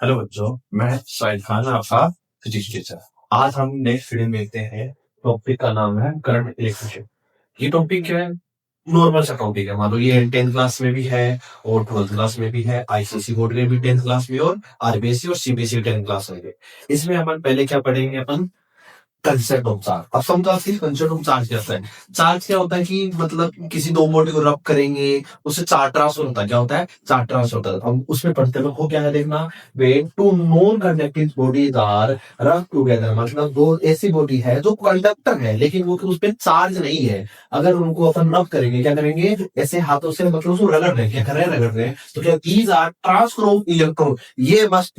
Hello बच्चों, मैं शाहिद खान आपका फिजिक्स टीचर। आज हम नेक्स्ट वीडियो में देखते हैं। टॉपिक का नाम है करंट इलेक्ट्रिसिटी। ये टॉपिक क्या है? नॉर्मल सा टॉपिक है। मान लो ये 10th क्लास में भी है और 12th क्लास में भी है, आईसीएसई बोर्ड में भी 10th क्लास में और आरबीएसई और सीबीएसई 10th क्लास में भी। इसमें अपन पहले क्या पढ़ेंगे? अपन कंसेप्ट ऑफ चार्ज। अब समझाते हैं कंसेप्ट ऑफ चार्ज क्या होता है। चार्ज क्या होता है कि मतलब किसी दो बॉडी को रब करेंगे, उससे चार्ज ट्रांसफर होता है। क्या होता है? चार्ज ट्रांसफर होता है। हम उसमें पढ़ते हैं को क्या है देखना। When two non conducting bodies are rub together, मतलब दो ऐसी बॉडी है जो कंडक्टर है लेकिन वो उस पर चार्ज नहीं है। अगर उनको अपन रब करेंगे, क्या करेंगे? ऐसे हाथों से मतलब उसको रगड़ रहे हैं। क्या कर रहे हैं? रगड़ रहे हैं। तो क्या these are transfer of electron. ये मस्त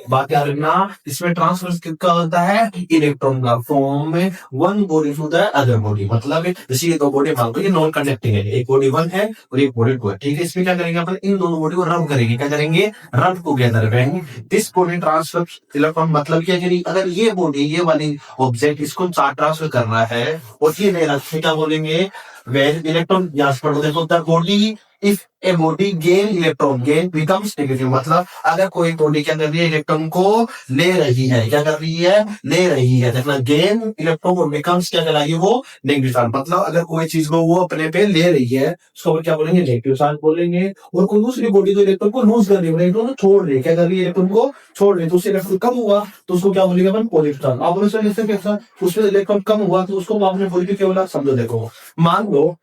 बात याद रखना। इसमें ट्रांसफर किसका होता है? इलेक्ट्रॉन का, from one body to the other body. मतलब जैसे ये दो बॉडी मान लो ये नॉन कंडक्टिंग है, एक बॉडी वन है और एक बॉडी टू है। ठीक है, इसमें क्या करेंगे अपन? इन दोनों बॉडी को रब करेंगे। क्या करेंगे? रब together when this body transfer electron. मतलब क्या करेंगे? अगर ये बॉडी, ये वाली ऑब्जेक्ट इसको चार्ज ट्रांसफर करना है और ये नहीं रखते, क्या बोलेंगे? वेन इलेक्ट्रॉन, यहां से पढ़ो देखो, the body if a body gain electron gain becomes negative. मतलब अगर कोई बॉडी क्या कर रही है? इलेक्ट्रॉन को ले रही है। क्या कर रही है? ले रही है। देखना, गेन इलेक्ट्रॉन को बिकम्स क्या कहलाएगी? वो नेगेटिव चार्ज। मतलब अगर कोई चीज को वो अपने पे ले रही है उसको क्या बोलेंगे? नेगेटिव चार्ज बोलेंगे। और कोई दूसरी बॉडी तो इलेक्ट्रॉन को लूज कर रही है, इलेक्ट्रॉन को छोड़ रही है। क्या कर रही है? इलेक्ट्रॉन को छोड़ रही है, तो उससे इलेक्ट्रॉन कम हुआ तो उसको क्या बोलेंगे अपन? Positive charge. अब उसमें कैसा? उसमें इलेक्ट्रॉन कम हुआ तो उसको आपने पॉजिटिव क्या बोला? समझो देखो, मान लो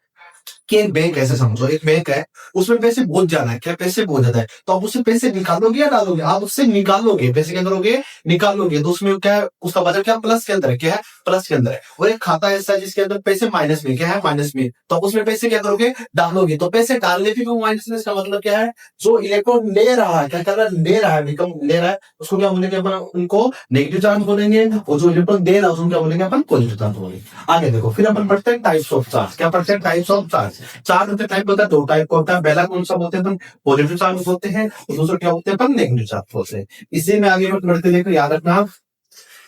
कि एक बैंक ऐसे समझो, एक बैंक है, उसमें पैसे बहुत ज्यादा है। क्या पैसे बहुत ज्यादा है? तो आप उससे पैसे निकालोगे या डालोगे? आप उससे निकालोगे। पैसे क्या करोगे? निकालोगे। तो उसमें क्या है? उसका बजट क्या प्लस के अंदर है? क्या है? प्लस के अंदर है। और एक खाता ऐसा है जिसके अंदर पैसे माइनस में। क्या है? माइनस में। तो आप उसमें पैसे क्या करोगे? डालोगे। तो पैसे डालने पे भी माइनस में, इसका मतलब क्या है? जो इलेक्ट्रॉन ले रहा है, क्या कर रहा है? ले रहा है, निकम ले रहा है, उसको क्या बोलेंगे अपन? उनको नेगेटिव चार्ज बोलेंगे। और जो इलेक्ट्रॉन दे रहा है उसको क्या बोलेंगे अपन? पॉजिटिव चार्ज बोलेंगे। आगे देखो, फिर अपन पढ़ते हैं टाइप्स ऑफ चार्ज। क्या पढ़ते हैं? Types of charge. चार्ज होते टाइप होता है, दो टाइप का होता है। पहला कौन सा बोलते हैं अपन? पॉजिटिव चार्ज होते हैं। और दूसरा क्या होते हैं अपन? नेगेटिव चार्ज होते हैं। इसी में आगे बढ़ते लेकर याद रखना,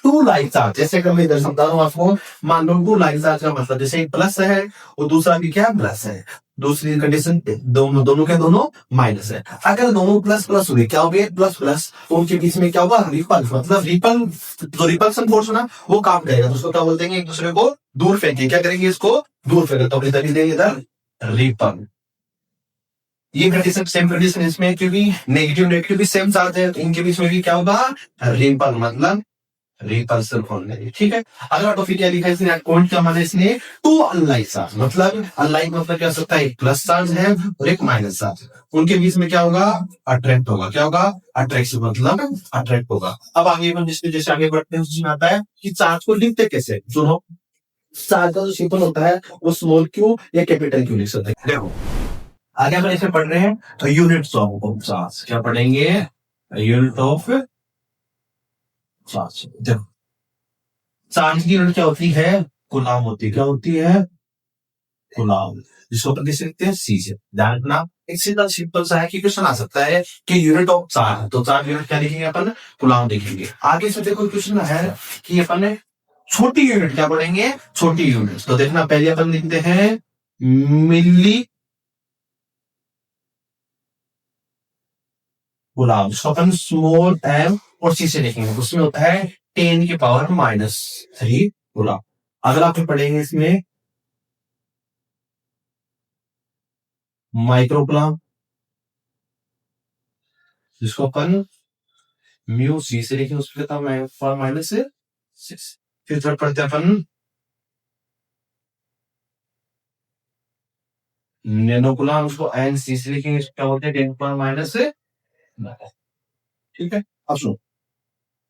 टू लाइक चार्ज। जैसे कि मैं इधर समझा रहा हूँ आपको। मान लो टू लाइक चार्ज का मतलब जैसे एक प्लस है और दूसरा भी क्या? प्लस है। दूसरी कंडीशन, दोनों दोनों के दोनों माइनस है। अगर दोनों प्लस प्लस हुए, क्या हो गए? प्लस प्लस, तो उनके बीच में क्या होगा? रिपल। मतलब रिपल, जो रिपल्सन फोर्स ना वो काम करेगा। तो उसको क्या बोलते हैं? एक दूसरे को दूर फेंके। क्या करेंगे? इसको दूर फेंके। तो इधर ही देंगे, इधर रिपल। ये कंडीशन सेम कंडीशन इसमें है, क्योंकि नेगेटिव नेगेटिव भी सेम चार्ज है, तो इनके बीच में भी क्या होगा? रिपल, मतलब रिपल्सन होने। ठीक है। अगला टॉपिक क्या लिखा है इसने? पॉइंट क्या माना इसने? Two unlike charge. मतलब अनलाइक मतलब क्या हो सकता है? एक प्लस चार्ज है और एक माइनस चार्ज। उनके बीच में क्या होगा? अट्रैक्ट होगा। क्या होगा? अट्रैक्शन, मतलब अट्रैक्ट होगा। अब आगे हम जिसमें जैसे आगे बढ़ते हैं उसमें आता है कि चार्ज को लिखते कैसे। सुनो, चार्ज का जो सिंबल होता है वो स्मॉल क्यू या कैपिटल क्यू लिख सकते हैं। देखो, आगे हम ऐसे पढ़ रहे हैं तो यूनिट्स ऑफ चार्ज क्या पढ़ेंगे? Unit of charge. देखो, चार्ज की यूनिट क्या होती है? गुलाम होती है। क्या होती है? गुलाम। जिसको अपन किसे लिखते हैं? सी से। ध्यान रखना, एक सीधा सिंपल सा है कि क्वेश्चन आ सकता है कि यूनिट ऑफ चार्ज, तो चार्ज यूनिट क्या लिखेंगे अपन? गुलाम लिखेंगे। आगे से देखो क्वेश्चन है कि अपन छोटी यूनिट क्या पढ़ेंगे? छोटी यूनिट। तो देखना, पहले अपन लिखते हैं मिली गुलाम, जिसको अपन स्मॉल एम और सी से लिखेंगे। उसमें होता है 10⁻³ गुलाम। अगला फिर पढ़ेंगे इसमें माइक्रो गुलाम, जिसको अपन म्यू सी से लिखेंगे। उसमें था -6। फिर थर्ड पढ़ते हैं अपन नैनो गुलाम, उसको एन सी से लिखेंगे। क्या होते हैं? 10⁻⁻। ठीक है। अब सुनो,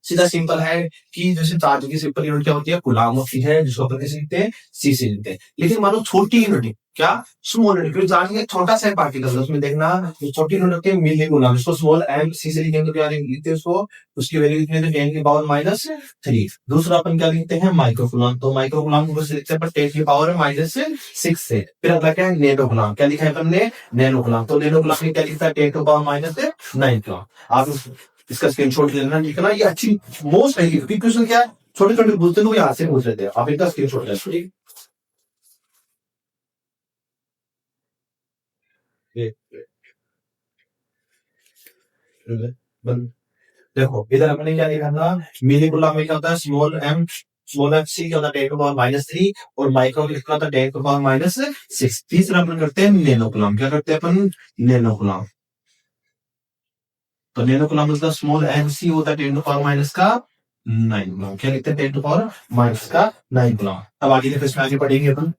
सीधा सिंपल है कि जैसे चार्ज की सिंपल यूनिट क्या होती है? गुलाम होती है, जिसको अपन कैसे लिखते हैं? सी से लिखते हैं। लेकिन मानो छोटी यूनिट, क्या? Small unit. क्योंकि चार्ज का एक छोटा सा पार्टिकल है, उसमें देखना जो छोटी यूनिट होती है मिली गुलाम, जिसको स्मॉल एम सी से लिखेंगे तो क्या लिखते हैं उसको? उसकी वैल्यू लिखते हैं 10⁻⁻3। दूसरा अपन क्या लिखते हैं? माइक्रो गुलाम। तो माइक्रो गुलाम को कैसे लिखते हैं अपन? 10⁻⁻6 से। फिर अगला क्या है? नैनो गुलाम। क्या लिखा है अपन ने? नैनो गुलाम। तो नैनो गुलाम में क्या लिखता है? 10⁻⁹ आप इसका स्क्रीनशॉट लेना, लिखना। ये अच्छी मोस्ट है, क्योंकि क्वेश्चन क्या है? छोटे छोटे पूछते हैं, वो यहाँ से पूछ लेते हैं। आप इनका स्क्रीनशॉट लेना। ठीक है। बंद। देखो इधर हमने क्या लिखा था, मिली गुलाम में क्या होता है, स्मॉल एम सी क्या होता है 10 टू पावर -3 और माइक्रो लिखा होता है 10 टू पावर -6। तीसरा अपन करते हैं नैनो गुलाम। क्या करते हैं अपन, नैनो गुलाम। तो नैनो गुलाम मतलब स्मॉल एम सी होता है 10 टू पावर माइनस का 9 गुलाम। क्या लिखते हैं, 10 टू पावर माइनस का 9 गुलाम। अब आगे देखो, इसमें आगे पढ़ेंगे अपन।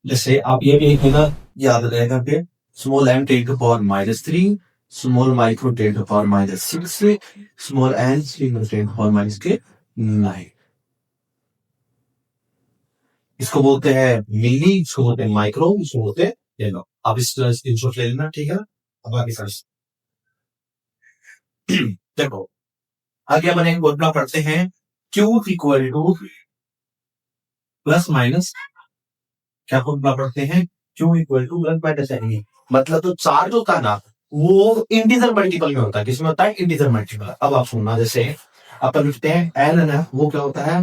जैसे आप ये भी एक ना याद रहेगा कि small M 10 to power -3, small micro 10 to power -6, small N 10 to power -9। इसको बोलते हैं मिली, इसको बोलते हैं माइक्रो, इसको बोलते हैं नैनो। आप इस स्क्रीनशॉट ले लेना, ठीक है। अब आगे सर्च देखो, आगे अपन एक फॉर्मूला पढ़ते हैं, Q equal to plus minus. क्या फॉर्मूला पढ़ते हैं, Q equal to plus minus N. मतलब तो चार्ज होता है ना, वो इंटीजर मल्टीपल में होता है। किसमें होता है, इंटीजर मल्टीपल। अब आप सुनना, जैसे अपन लिखते हैं एन है ना, वो क्या होता है,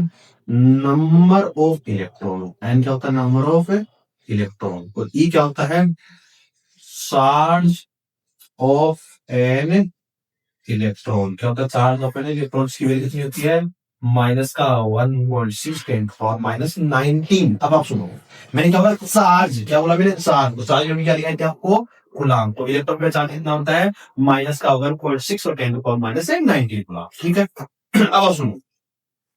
नंबर ऑफ इलेक्ट्रॉन। एन क्या होता है, नंबर ऑफ इलेक्ट्रॉन। और ई क्या होता है, चार्ज ऑफ एन इलेक्ट्रॉन। क्या होता है, चार्ज ऑफ एन इलेक्ट्रॉन की वैल्यू कितनी होती है, माइनस का 1.6 10 -19। अब आप सुनो, मैंने क्या बोला, चार्ज। क्या बोला मैंने, चार्ज। तो चार्ज में क्या लिखा है आपको, गुलाम। तो इलेक्ट्रॉन का चार्ज कितना होता है, माइनस का 1.6 और 10 गुलाम। ठीक है। अब आप सुनो,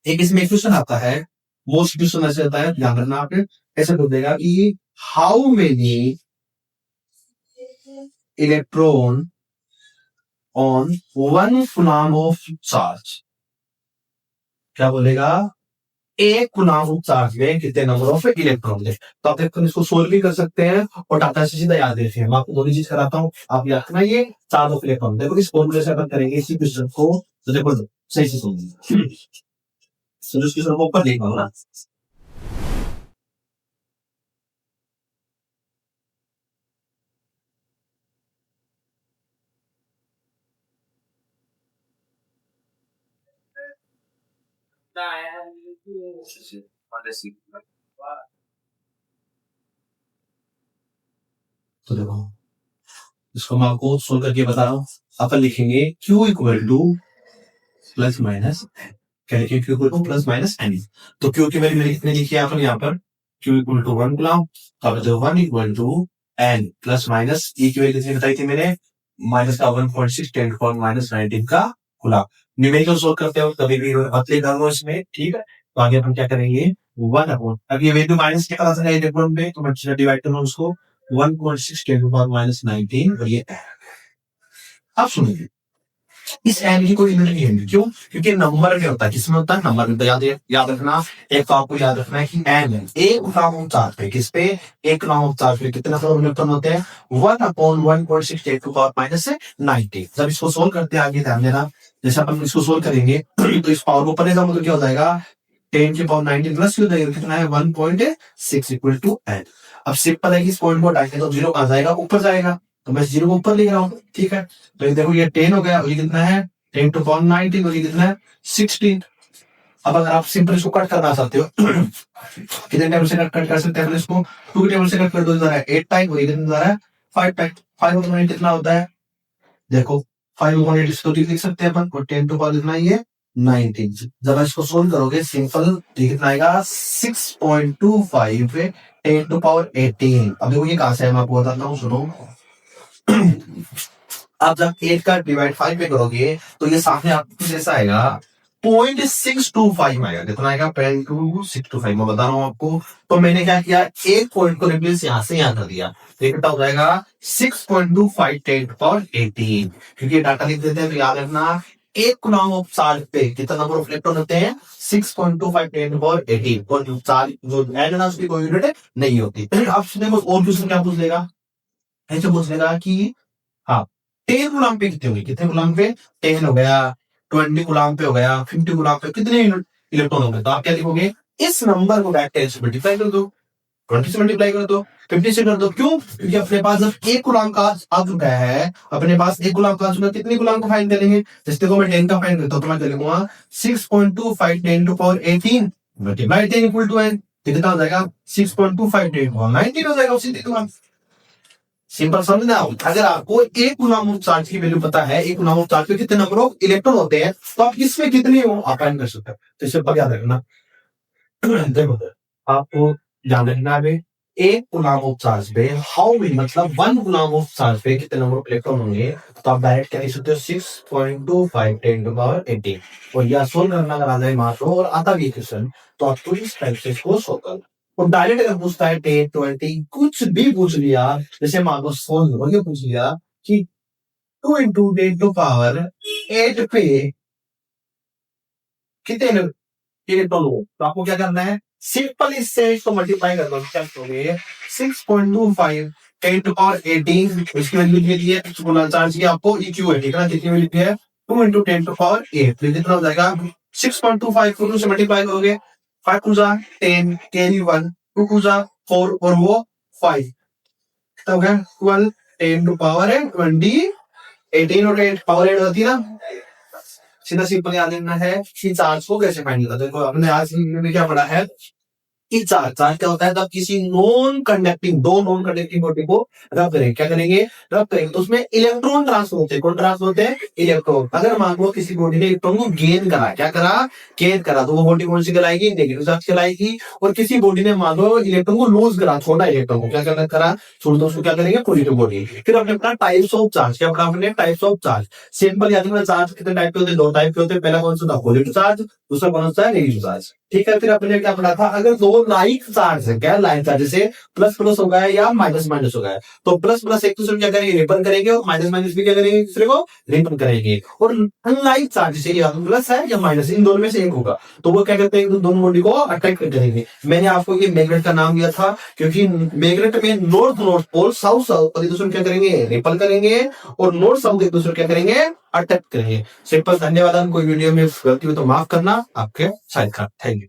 एक इसमें क्वेश्चन आता है, मोस्ट क्वेश्चन ऐसे आता है, ध्यान रखना आपने। ऐसे बोल देगा कि how many electron on one कुलाम of charge. क्या बोलेगा, एक कुलाम ऑफ चार्ज में कितने नंबर ऑफ इलेक्ट्रॉन है। तो आप देखो, इसको सोल्व भी कर सकते हैं और डाटा से सीधा याद रखिए। मैं आपको दोनों चीज कराता हूँ, आप याद रखना ये चार्ज ऑफ इलेक्ट्रॉन। देखो इस फॉर्मूले से अपन करेंगे इसी क्वेश्चन को, तो देखो सही से समझिए। समझो, इस क्वेश्चन को ऊपर लिखा हो ना। तो देखो, इसको मैं आपको सोल्व करके बता रहा हूँ। अपन लिखेंगे Q equal to plus minus, क्या लिखेंगे, Q equal to plus minus N. तो Q की वैल्यू मैंने कितने लिखी है अपन यहाँ पर, Q इक्वल टू 1 गुलाम। तो 1 equal to N plus minus E की वैल्यू कितनी बताई थी मैंने, माइनस का 1.6 10 -19 का गुलाम। न्यूमेरिकल सोल्व करते हो कभी भी अतले डालो इसमें, ठीक है। तो आगे अपन क्या करेंगे, 1 अपॉन, अब ये वैल्यू माइनस के पास है इलेक्ट्रॉन पे, तो मैं डिवाइड करूँ उसको, 1.6 10 -19 और ये। अब सुनिए, इस एन की कोई यूनिट नहीं है। क्यों, क्योंकि नंबर में होता है। किसमें होता है, नंबर में। तो याद रखना, एक तो आपको याद रखना है कि एन है एक गुलाम चार्ज पे, किस पे, एक गुलाम चार्ज पे कितने इलेक्ट्रॉन होते हैं, 1/1.6 10 -19। जब इसको सोल्व करते हैं, आगे ध्यान देना, जैसे अपन इसको सोल्व करेंगे तो इस पावर को ऊपर ले जाऊंगा तो क्या हो जाएगा, 10 की पावर 19 प्लस हो जाएगा, कितना है 1.6 इक्वल टू एन। अब सिंपल है कि इस पॉइंट को हटाएंगे तो जीरो कहां जाएगा, ऊपर जाएगा। तो मैं जीरो को ऊपर लिख रहा हूँ, ठीक है। तो ये देखो, ये 10 हो गया और ये कितना है, 10 to the power 19 और ये कितना है 16। अब अगर आप सिंपल इसको कट करना चाहते हो कितने टेबल से कट कर सकते हैं, इसको 2 टेबल से कट कर दो, इधर है 8 टाइम और ये कितना है 5 टाइम। 5 कितना होता है, देखो 5 इसको लिख सकते हैं अपन, और 10 to the power कितना है, ये 19। जब आप इसको सोल्व करोगे सिंपल, तो कितना आएगा 6.25 10 to the power 18। अब देखो ये कहां से है, मैं आपको बताता हूँ, सुनो। आप जब 8 का डिवाइड 5 में करोगे तो ये सामने आपको कुछ ऐसा आएगा, 0.625 आएगा। कितना आएगा, 0.625। मैं बता रहा हूँ आपको। तो मैंने क्या किया, एक पॉइंट को रिप्लेस यहां से यहां कर दिया, तो ये कितना हो जाएगा 6.25 10 to the power 18। क्योंकि डाटा लिख देते हैं तो याद रखना, एक कुलाम ऑफ चार्ज पे कितना नंबर ऑफ इलेक्ट्रॉन होते हैं, 6.25 10 to the power 18। और जो चार्ज जो एन है ना, उसकी कोई यूनिट नहीं होती। आप देखो और क्वेश्चन क्या पूछ लेगा, ऐसे पूछ लेगा कि हाँ 10 गुलाम पे कितने हुए, कितने गुलाम पे, 10 हो गया, 20 गुलाम पे हो गया, 50 गुलाम पे कितने इलेक्ट्रॉन हो गए। तो आप क्या लिखोगे, इस नंबर को डायरेक्ट 10 से मल्टीप्लाई कर दो, 20 से मल्टीप्लाई कर दो, 50 से कर दो। क्यों, क्योंकि अपने पास जब एक गुलाम का आ चुका है, अपने पास एक गुलाम का आ चुका है, कितने गुलाम को फाइंड करेंगे। जैसे देखो मैं 10 का फाइंड करता हूँ, तो मैं करूंगा 6.25 10 to the power 18 multiply 10 equal to N. कितना हो जाएगा, 6.25 10 to the power 19 हो जाएगा, उसी गुलाम। सिंपल समझ ना। अगर आपको एक कूलम ऑफ चार्ज की वैल्यू पता है, एक कूलम ऑफ चार्ज पे कितने नंबर ऑफ इलेक्ट्रॉन होते हैं, तो आप इसमें कितने हो आप फाइंड कर सकते हो। तो इसे पर याद रखना। देखो आपको याद रखना है एक कूलम ऑफ चार्ज पे हाउ मेनी, मतलब वन कूलम ऑफ चार्ज पे कितने नंबर ऑफ इलेक्ट्रॉन होंगे। तो आप डायरेक्ट क्या लिख सकते हो 6.25 10 to power 18। और यह सोल्व करना अगर आ जाए मान लो और आता भी क्वेश्चन, तो आपको इस टाइप से इसको सोल्व करना। और डायरेक्ट अगर पूछता है 10 20 कुछ भी पूछ लिया, जैसे मान लो सोल्व करके पूछ लिया कि 2 into 10 to power 8 पे कितने इलेक्ट्रॉन हो, तो आपको क्या करना है, सिंपल इससे इसको मल्टीप्लाई कर दो। क्या करोगे 6.25 10 to power 18, इसकी वैल्यू लिख दी है, बोला चार्ज की आपको इक्यू है, ठीक है ना, कितनी वैल्यू है 2 into 10 to power 8, तो कितना हो जाएगा 6.25 को 2 से मल्टीप्लाई करोगे, 5 टू जा 10 कैरी 1 2 टू जा 4 और वो 5, तब क्या 12 10 to power है 20 18 और 8 पावर 8 होती है ना। सीधा सिंपल याद रखना है कि चार्ज को कैसे फाइंड करते हैं। देखो हमने आज में क्या पढ़ा है कि चार्ज चार्ज क्या होता है, जब किसी नॉन कंडक्टिंग, दो नॉन कंडक्टिंग बॉडी को रब करेंगे, क्या करेंगे रब करेंगे, तो उसमें इलेक्ट्रॉन ट्रांसफर होते हैं। कौन ट्रांसफर होते हैं, इलेक्ट्रॉन। अगर मान लो किसी बॉडी ने इलेक्ट्रॉन को गेन करा, क्या करा गेन करा, तो वो बॉडी कौन सी कहलाएगी, नेगेटिव चार्ज कहलाएगी। और किसी बॉडी ने मान लो इलेक्ट्रॉन को लूज करा, छोड़ा इलेक्ट्रॉन को, क्या करना करा छोड़ दो, उसको क्या करेंगे पॉजिटिव बॉडी। फिर हमने पढ़ा टाइप्स ऑफ चार्ज, क्या पढ़ा हमने टाइप्स ऑफ चार्ज। सिंपल याद रखना चार्ज कितने टाइप के होते हैं, दो टाइप के होते हैं। पहला कौन सा था पॉजिटिव चार्ज, दूसरा कौन सा है नेगेटिव चार्ज, ठीक है। फिर अपने क्या पढ़ा था, अगर दो लाइक चार्ज है, क्या लाइन चार्ज, जैसे प्लस प्लस हो गया या माइनस माइनस हो गया, तो प्लस प्लस एक दूसरे को क्या करेंगे रिपल करेंगे, और माइनस माइनस भी क्या करेंगे एक दूसरे को रिपल करेंगे। और अनलाइक चार्ज जैसे या प्लस है या माइनस, इन दोनों में से एक होगा, तो वो क्या करते हैं दोनों बॉडी को अट्रैक्ट करेंगे। मैंने आपको ये मैग्नेट का नाम दिया था, क्योंकि मैग्नेट में north north pole south south एक दूसरे को क्या करेंगे रिपल करेंगे, और नॉर्थ साउथ एक दूसरे को क्या करेंगे अट्रैक्ट करेंगे। सिंपल। धन्यवाद। कोई वीडियो में गलती हो तो माफ करना, आपके साइड का। Thank you.